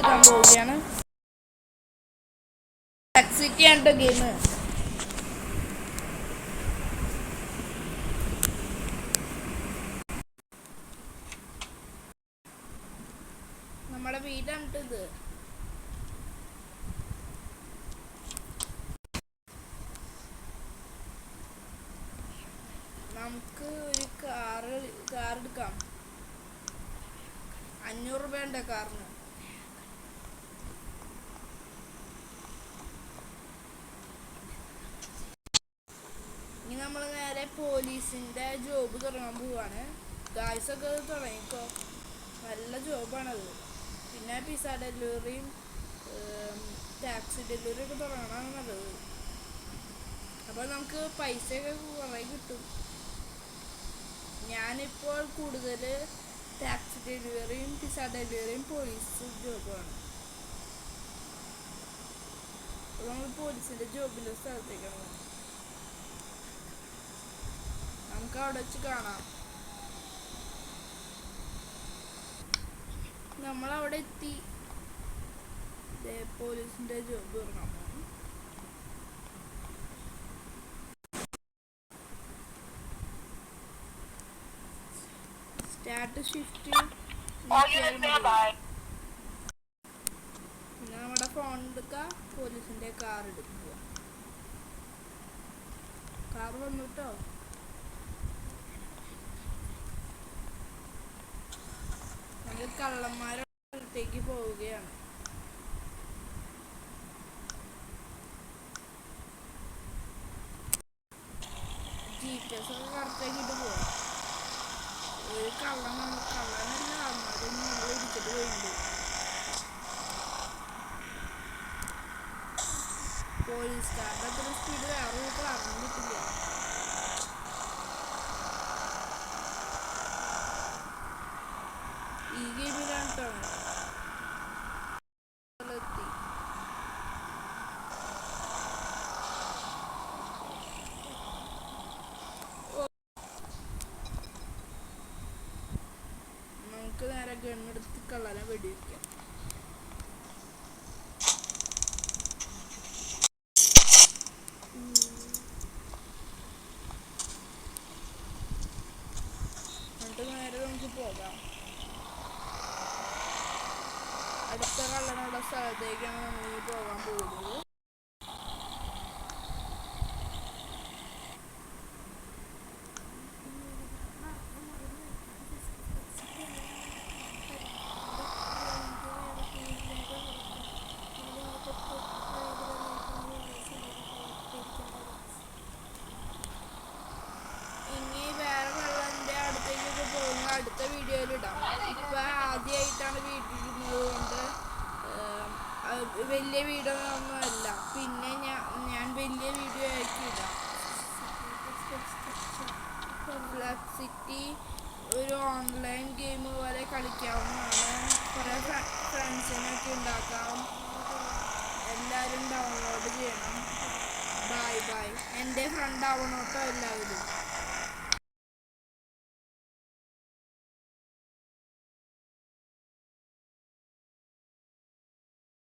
എടുക്കാൻ പോവുകയാണ്. ടാക്സിറ്റി ആണ് ഗെയിം. നമ്മുടെ വീടാണ് ഇത്. നമുക്ക് ഒരു കാർ എടുക്കാം. 500 രൂപയുണ്ട് കാറിന്. ഇനി നമ്മൾ നേരെ പോലീസിന്റെ ജോബ് തുടങ്ങാൻ പോവാണ്. ഗായ്സൊക്കെ തുടങ്ങിക്കോ, നല്ല ജോബാണത്. പിന്നെ പിസ്സ ഡെലിവറിയും ടാക്സി ഡെലിവറി ഒക്കെ തുടങ്ങണമാണ് നല്ലത്. അപ്പോൾ നമുക്ക് പൈസയൊക്കെ കുറേ കിട്ടും. ഞാനിപ്പോൾ കൂടുതൽ ടാക്സി ഡെലിവറിയും പിസ്സ ഡെലിവറിയും പോലീസ് ജോബാണ്. അപ്പോൾ നമ്മൾ പോലീസിൻ്റെ ജോബിൻ്റെ സ്ഥലത്തേക്കാണ്. നമുക്ക് അവിടെ വെച്ച് കാണാം. നമ്മളവിടെ എത്തി. പോലീസിൻ്റെ ജോബ് തുടങ്ങാം. Start shift. പിന്നെ നമ്മുടെ ഫോൺ എടുക്കുക, പോലീസിൻ്റെ കാർ എടുക്കുക. കാർ വന്നു കേട്ടോ. നമ്മൾ കള്ളന്മാരുടെ അടുത്തേക്ക് പോവുകയാണ്. GPS ഒക്കെ കറക്റ്റാക്കിയിട്ട് പോവാം. ഒരു കള്ളനല്ല, അതൊന്നും നമ്മൾ ഇടിച്ചിട്ട് പോയിട്ടുണ്ട്. പോലീസുകാരുടെ അത്ര സ്പീഡ് വേറെ ഒരു കാറിനും കിട്ടില്ല. ഈ ഗെയിമിലാണ് കേട്ടോ. എത്തി. നമുക്ക് നേരെ ഗണ്ണെടുത്ത് കള്ളനെ വെടിവെക്കാം. എന്നിട്ട് നേരെ നമുക്ക് പോകാം. അടുത്ത കള്ളനുള്ള സ്ഥലത്തേക്കാണ് നമ്മൾ പോകാൻ പോകുന്നത്. അടുത്ത വീഡിയോയിൽ ഇടാം. ഇപ്പം ആദ്യമായിട്ടാണ് വീട്ടിലിരുന്നത് കൊണ്ട് വലിയ വീഡിയോ ഒന്നുമല്ല. പിന്നെ ഞാൻ വലിയ വീഡിയോ ആക്കി ഇടാം. ഫ്ലക്സ് സിറ്റി ഒരു ഓൺലൈൻ ഗെയിം പോലെ കളിക്കാവുന്നതാണ്. കുറേ ഫ്രണ്ട്സിനൊക്കെ ഉണ്ടാക്കാം. എല്ലാവരും ഡൗൺലോഡ് ചെയ്യണം. Bye bye. എൻ്റെ ഫ്രണ്ട് ആവണം കേട്ടോ എല്ലാവരും.